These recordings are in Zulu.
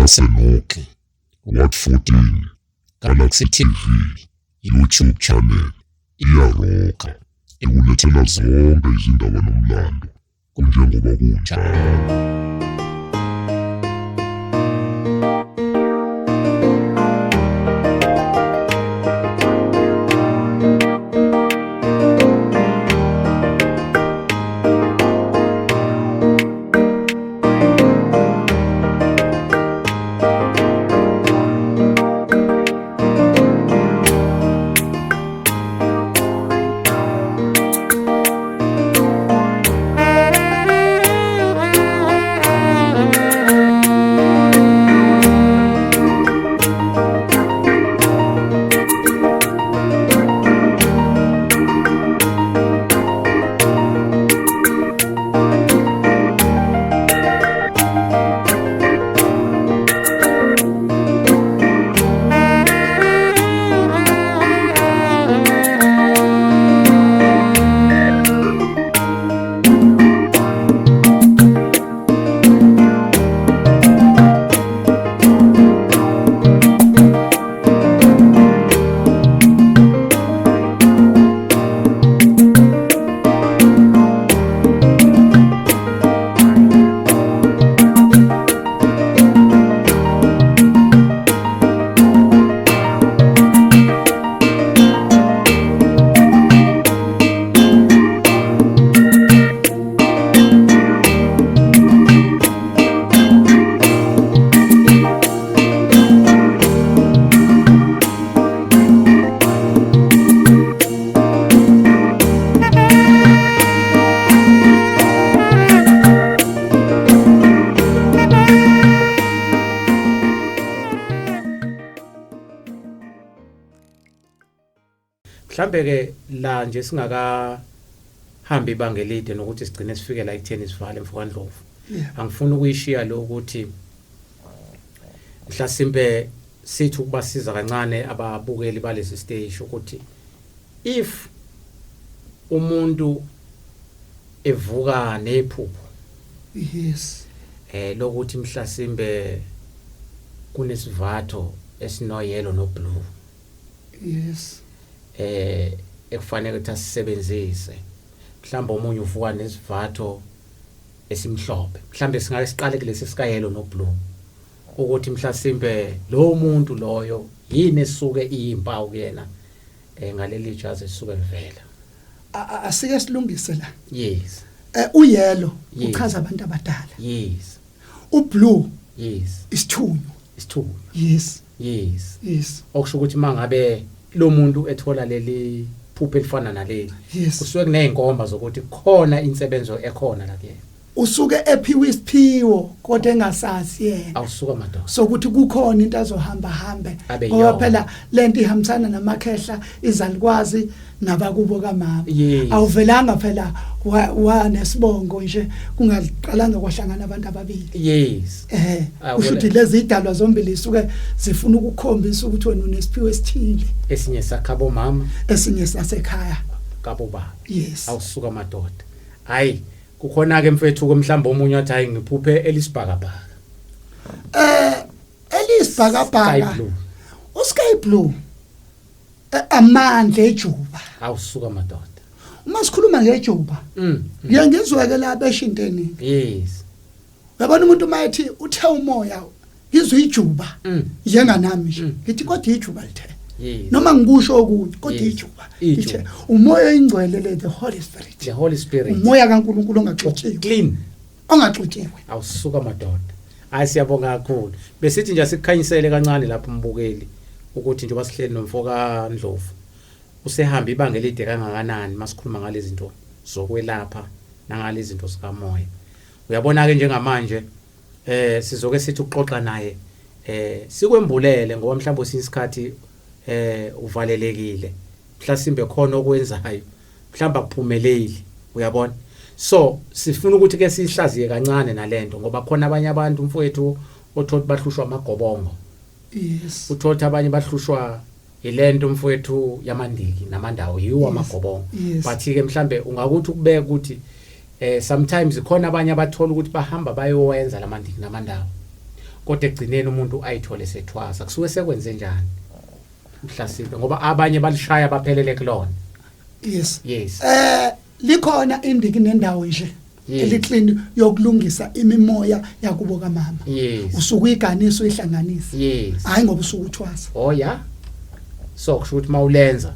Senoke, Wat 14, Galaxy TV, YouTube channel, iyaroka, ikulethela zonke izindaba nomlando, kunjengoba kunjalo. Mhlambe ke la nje singaka hambi ibanga elide nokuthi sigcine sifike la ekutheni sivale emfukandlovu. Angifuni ukuyishiya lo ukuthi mhlasimbe sithi ukubasiza kancane ababukeli balesi stage ukuthi if umuntu evuka nephupho lokuthi mhlasimbe kunesivatho esino yellow no blue ekufanele ukuthi asisebenzise mhlawumbe umunye uvuka nesivatho esimhlophe mhlawumbe singake siqale kulesi sikayelo no blue ukuthi mhlasimbe lo muntu loyo yini esuke iyimpawu kuyena ngaleli jazi esuke livela asike silungise la yes uyellow uchaza abantu abadala yes ublue yes isithunyo yes okusho ukuthi mangabe lo muntu ethola leli phupho elifana naleli kusuke kuneyinkomba zokuthi khona insebenzo ekhona la kuyena usuke ephiwe isiphiwo kodwa engasazi yena awusuka madoda sokuthi kukhona into azohamba ngoba phela lento ihambisana namakhehla izalikwazi nabakubo kamama awuvelanga phela nesibongo nje kungaqalanga kwahlangana abantu ababili ushuthi lezi idalwa zombili isuke zifuna ukukhombisa ukuthi wena unesiphiwo esithile esinye sakhabo mama esinye sasekhaya kabo baba awusuka madoda hayi kukhona ke mfethu ke mhlamba omunye wathi hayi ngiphuphe elisibhakabhaka elisibhakabhaka usky blue amandla ejuba awusuka madoda uma sikhuluma ngejuba ngiyangizwa ke la beshinteni yabona umuntu mayithi uthe umoya ngizwe ijuba njenganami nje ngithi kodwa ijuba lithe noma ngikusho okunye kodwa ijuba lithe umoya oyingcwele the Holy Spirit umoya kaNkuluNkulu ongaxotshiwe clean ongaxotshiwe awusuka madoda hayi siyabonga kakhulu besithi nje sikukhanyisele kancane lapha umbukeli ukuthi nje basihleli nomfoka Ndlovu usehamba ibanga elide kangakanani masikhuluma ngalezi zinto zokwelapha nangalezi zinto sikamoya uyabona ke njengamanje sizoke sithi ukuxoxa naye sikwembulele ngoba mhlawumbe sisikhathi uvalelekile mhlasimbe khona okwenzayo mhlawumbe akuphumeleli uyabona so sifuna ukuthi ke sihlaziye kancane nalento ngoba khona abanye abantu mfowethu othothi bahlushwa amagobongo uthothi abanye bahlushwa ilento mfowethu yamandiki namandawo yiwo amagobongo but ke mhlambe ungakuthi ukubeka ukuthi sometimes khona abanye abathola ukuthi bahamba bayowenza lamandiki namandawo kodwa egcineni umuntu ayithole sethwasa kusuke sekwenze njani uhlasimbe ngoba abanye balishaya baphelele kulona. Yes likhona indiki nendawo nje eliklini yokulungisa imimoya yakubo kamama. Usuku iganiso ihlanganisa. Hayi ngoba usuku uthwasa. Oh yeah. So kusho ukuthi mawulenza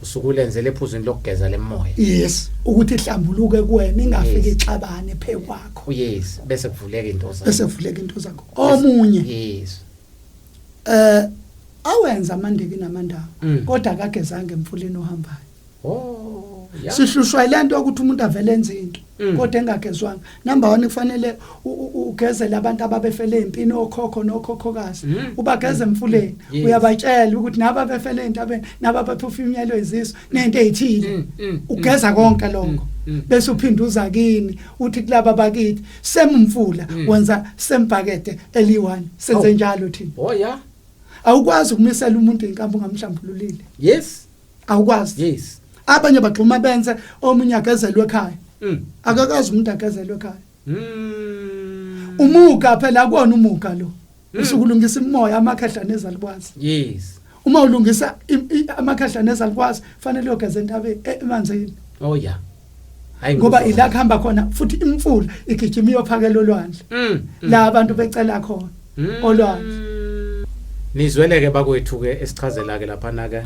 usuku lenzele ephuzweni lokugeza lemoya. Yes, ukuthi ihlambuluke kuwena ingafiki ixabane phekwakho. Yes, bese kuvuleka into zakho. Bese kuvuleka into zakho. Omunye. Yes. Awenza amandiki namandawo kodwa akagezange emfuleni ohambayo. Oh, yeah. Sihlushwa lento ukuthi umuntu avele enze into kodwa engagezwanga. Number 1 kufanele ugezele abantu ababefele empini okhokho nokhokhokazi. Ubageze emfuleni. Uyabatshela ukuthi naba befele entabeni naba baphefumyelwe iziso nento ezithile. Ugeza konke lokho. Bese uphinda uza kini uthi kulaba bakithi semumfula wenza sembhakede eli1 senze njalo thina. Oh yeah. Awukwazi ukumisela umuntu inkampu ngamhlambululile. Yes. Awukwazi. Yes. Abanye bagxuma benze omunye agezelwe ekhaya. Akakazi umuntu agezelwe ekhaya. Umuka phela akona umuka lo. Usukulungisa imoya amakhahla nezalukwazi. Yes. Uma ulungisa amakhahla nezalukwazi fanele uyogeza entabeni emanzini. Oh yeah. Hayi ngoba ila khamba khona futhi imfula igijima iyophakela olwandle. La abantu becela khona olwandle. Nizweleke bakwethu ke esichazela ke lapha na ke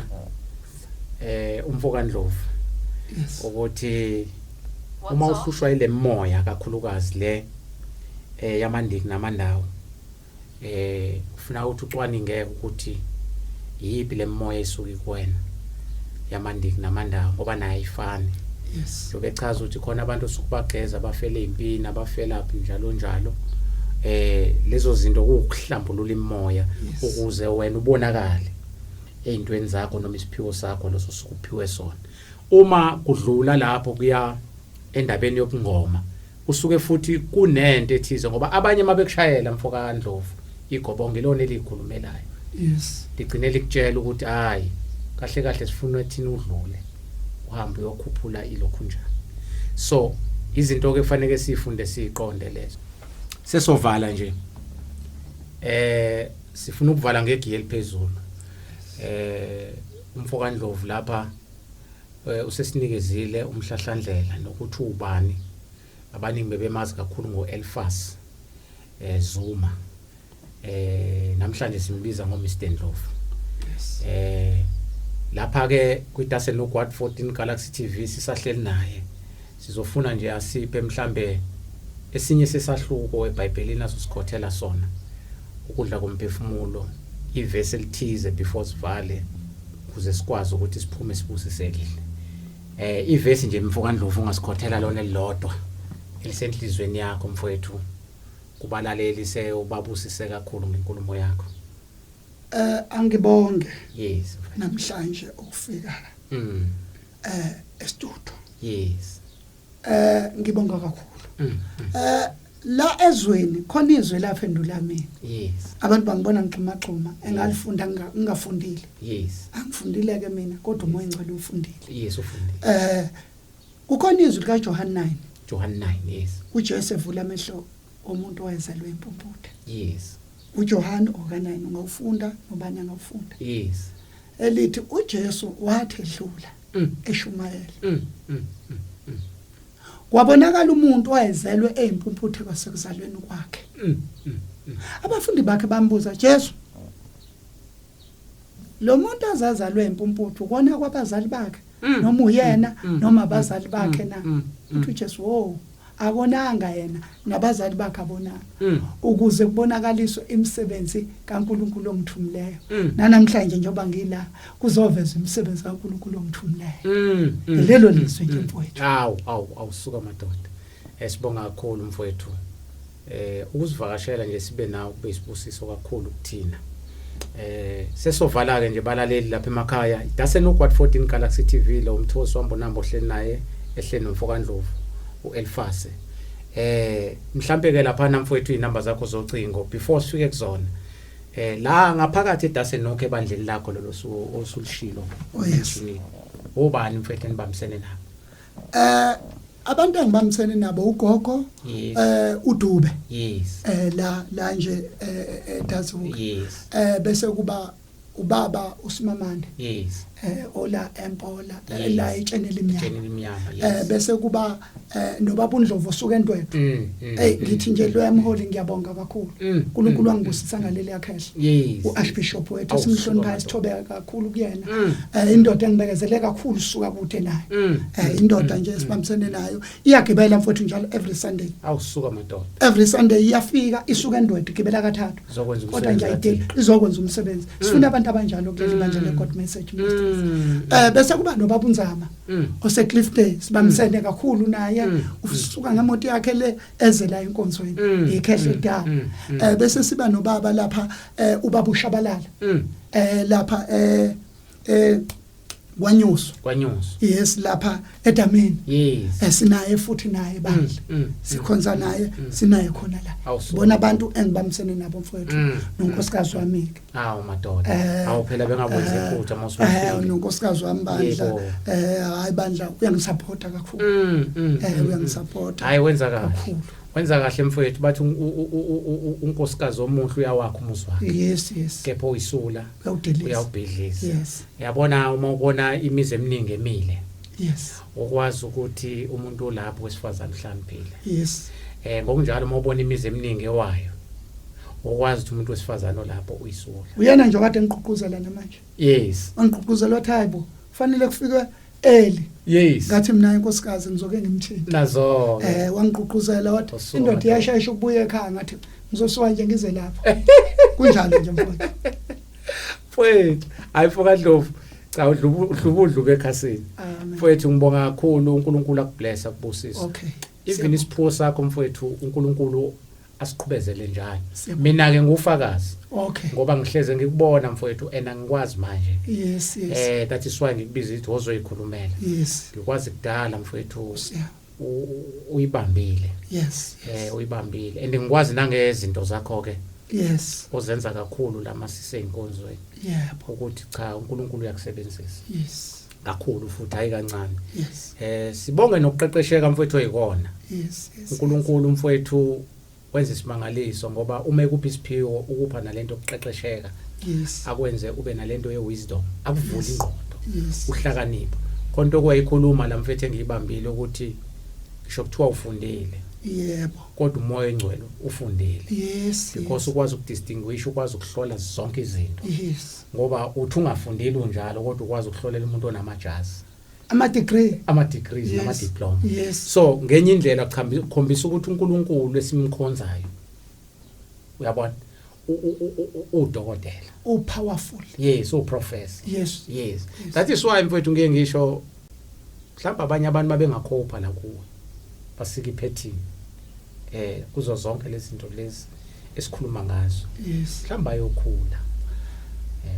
umfokandlovu. Yes. Ukuthi uma uhlushwa ile moya kakhulukazi le yamandiki namandawo ufuna ukuthi ucwaninge ukuthi yipi le moya esuka kuwena yamandiki namandawo ngoba nayo ayifani. Yes. Lobe chaza ukuthi khona abantu sukubageza bafele impini abafela phi njalo njalo. Lezo zinto ukuhlambulula imoya ukuze wena ubonakale ezintweni zakho noma isiphiwo sakho leso sukuphiwe sona. Uma kudlula lapho kuya endabeni yokungoma usuke futhi kunento ethize ngoba abanye mabekushayela mfoka kaNdlovu igobonge lona elikhulumelayo. Yes. Ligcine likutshela ukuthi hayi kahle kahle sifuna ethina udlule uhambe uyokhuphula ilokhu njalo. So izinto ke kufanele sifunde siqonde lezo. Sesovala nje sifuna ukuvala ngegiye eliphezulu. Umfoka Ndlovu lapha usesinikezile umhlahlandlela nokuthi ubani abaningi bebemazi kakhulu ngoElfas Zuma. Namhlanje simbiza ngoMr Ndlovu. Yes. Lapha ke kwitase no Quad 14 Galaxy TV sisahleli naye. Sizofuna nje asiphe mhlambe esinye sesahluko eBhayibhelini asosikhothela sona ukudla komphefumulo ivesi elithize before sivale kuze sikwazi ukuthi siphume sibusisekile. Ivesi nje mfoka Ndlovu ungasikhothela lona elilodwa elisenhlizweni yakho mfowethu kubalaleli ubabusise kakhulu ngenkulumo yakho. Angibonge. Yes. Namhlanje ukufika. Estudio. Yes. Ngibonga kakhulu. La ezweni khona izwe lapha endulamini. Yes. Abantu bangibona ngixhumaxhuma engalifunda ngingafundile. Yes. Angifundile ke mina kodwa umoya ngicela ufundile. Yes ufundile. Kukhona izwi kaJohn 9. John 9 yes. uJesu evula amehlo omuntu owayezalwe impumputhe. Yes. uJohn oka9 ungawufunda nobani angawufunda. Yes. Elithi uJesu wathi edlula eShumayela. Kwabonakala umuntu owayezelwe ezimpumputhe kwasekuzalweni kwakhe. Abafundi bakhe bambuza Jesu, lo muntu azazalwe impumputhe ukona kwabazali bakhe noma uyena noma abazali bakhe na? Uthi uJesu abonanga yena nabazali bakhe abonanga ukuze kubonakaliswe imisebenzi kaNkulunkulu omthumileyo. Namhlanje njengoba ngila kuzoveza imisebenzi kaNkulunkulu omthumileyo. Lelo lizwe nje mfowethu. Awusuka madoda. Sibonga kakhulu mfowethu. Ukuzivakashela nje sibe nawo kube isibusiso kakhulu kuthina. Sesovala ke nje balaleli lapha emakhaya idase no Quad 14 Galaxy TV lo umthosi wambo namba ohleli naye ehleni nomfoka Ndlovu uElfas. Mhlambe ke lapha namfowethu inamba zakho zocingo before sifike kuzona. La ngaphakathi edase nonke ebandleni lakho lolo osulishilo. Yes. Ubani mfethu enibambisene nabo? abantu engibamsene nabo ugogo uDube yes la nje eTazuka yes bese kuba ubaba uSimamande yes ola empola la etshenela iminyama yes bese kuba nobaba uNdlovu osuka eNdwethu ngithi nje lo yamholi ngiyabonga kakhulu uNkulunkulu wangibusisa ngaleli yakhehla yes uArchbishop wethu simhlonipha sithobeka kakhulu kuyena indoda engibekezele kakhulu suka kude nayo indoda nje sibamsene nayo iyagibela mfowethu njalo every Sunday awusuka madoda every Sunday iyafika isuka eNdwethu igibela kathathu kodwa nje ayideli izokwenza umsebenzi sifuna abantu abanjalo kuleli bandla leGod Message Ministries bese kuba nobaba uNzama oseCliffday sibamsene kakhulu naye usuka ngemoto yakhe le ezela inkonzweni ikhehle da bese siba nobaba lapha ubaba uShabalala lapha Kwanyuso yes lapha eDamini yes sinaye futhi naye bandla sikhonza naye sinaye khona la bona abantu engibamsene nabo mfowethu nonkosikazi wami madoda phela bengabwenza iphutha mawusifika nonkosikazi wami bandla hayi bandla uyangisupporta kakhulu uyangisupporta hayi wenza kahle mfowethu bathi unkosikazi omuhle uyawakha umuzi wakhe yes kepho uyisula uyawubhedlisa yes yabona uma ubona imizi eminingi emile yes ukwazi ukuthi umuntu lapho wesifazana uhlaniphile yes ngokunjalo uma ubona imizi eminingi ewayo ukwazi ukuthi umuntu wesifazana lapho uyisula uyena nje kade ngiqhuquzela namanje yes angiqhuquzela wathaybo kufanele kufike early yes ngathi mina inkosikazi ngizoke ngimthinta nazo wangigqugquzela wathi indoda iyashayisha ukubuya ekhaya ngathi ngizosiwa nje ngize lapha kunjalo nje mfowethu ayifoka Ndlovu cha udlubudluke ekhasini mfowethu ngibonga kakhulu uNkulunkulu akubless akubusisa okay even isipho sakho mfowethu uNkulunkulu asiqhubezele njalo mina ke ngufakazi okay ngoba ngihleze ngikubona mfowethu ngikwazi manje yes that is why ngikubiza ithi ozoyikhulumela yes ngikwazi kudala mfowethu uyibambile yes uyibambile and ngikwazi nangezinto zakho ke yes ozenza kakhulu lama siseyinkonzweni yebo ukuthi cha uNkulunkulu uyakusebenzisa yes kakhulu futhi hayi kancane yes sibonge nokuqeqesheka mfowethu oyikona yes uNkulunkulu mfowethu wenza isimangaliso ngoba uma ekuphi isiphiwo ukupha nalento okuqeqesheka yes akwenze ube nalento yewisdom akuvula ingqondo uhlakanipho konke okuyikhuluma la mfethu engiyibambile ukuthi ngisho kuthiwa ufundile yebo kodwa umoya engcwele ufundile yes because ukwazi ukudistinguish ukwazi ukuhlola zonke izinto yes ngoba uthi ungafundile unjalo kodwa ukwazi ukuhlolela umuntu onamajazi ama degrees nama diploma yes so ngenye indlela khombisa ukuthi uNkulunkulu esimkhonzayo uyabona udokotela powerful yes professor yes that is why mfowethu ngeke ngisho mhlawumbe abanye abantu babengakhopha la kuwe basika iphethini kuzo zonke lezi zinto lezi esikhuluma ngazo yes mhlawumbe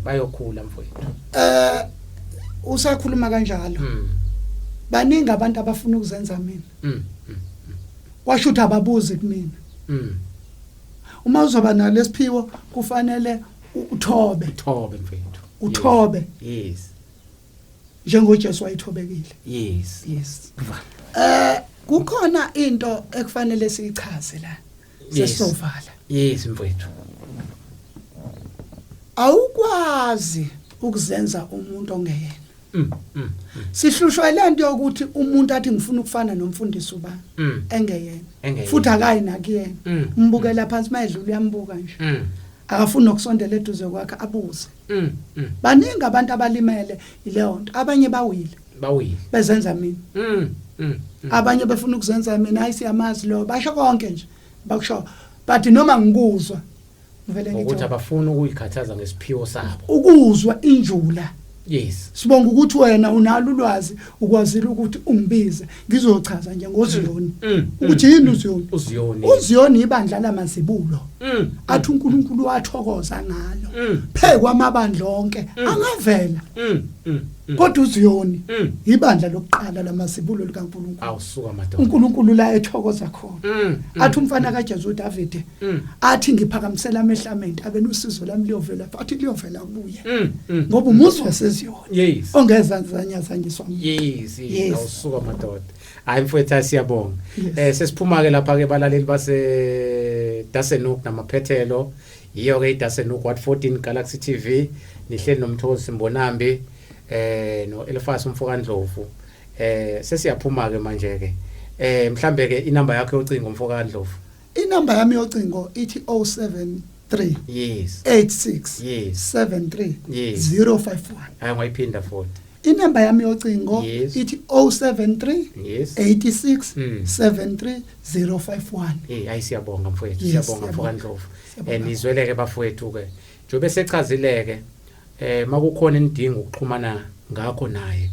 bayokhula mfowethu usakhuluma kanjalo baningi abantu abafuna ukuzenza mina washo ukuthi ababuze kumina uma uzoba nalesiphiwo kufanele uthobe mfowethu uthobe yes njengoJesu wayithobekile yes kukhona into ekufanele siyichaze la sesovala yes mfowethu awukwazi ukuzenza umuntu ongeyena sihlushwa lento yokuthi umuntu athi ngifuna ukufana nomfundisi ubani engeyena futhi akayi nakuyena umbukela phansi mayedlula uyambuka nje akafuni nokusondela eduze kwakhe abuze baningi abantu abalimele ileyo nto abanye bawile bezenza mina abanye befuna ukuzenza mina ayisiyamazi lo basho konke nje bakusho but noma ngikuzwa ngivele ngithi ukuthi abafuna ukuyikhathaza ngesiphiwo sabo ukuzwa injula yes sibonga ukuthi wena unalo ulwazi ukwazile ukuthi ungibize ngizochaza nje ngoziyoni ukuthi yini uziyoni ibandla lamazibulo athi uNkulunkulu wathokoza ngalo phekwa amabandla onke angavela kodwa uziyoni ibandla lokuqala lamazibulo likaNkulunkulu awusuka madoda uNkulunkulu la ethokoza khona athi umfana kaJesu uDavid athi ngiphakamisela amehlamenti abena usizo lami liyovela athi liyovela kubuye ngoba umuzi waseziyoni yes ongezanzanya zangiswa yes awusuka madoda hayi mfowethu siyabonga sesiphuma ke lapha ke balaleli base Dasenhoek namaphethelo iyo ke iDasenhoek Ward 14 Galaxy TV nihleli nomthokozi Simbonambi no Elifas Mfokandlovu sesiyaphuma ke manje ke mhlambe ke inamba yakho yocingo Mfokandlovu inamba yami yocingo ithi 073 yes 86 yes 73 yes 051 hayi ngayiphinda futhi inamba yami yocingo ithi 073 yes 86 73 051 hayi siyabonga mfowethu siyabonga Mfokandlovu nizweleke bafowethu ke njobe sechazileke makukhona indingo ukuxhumana ngakho naye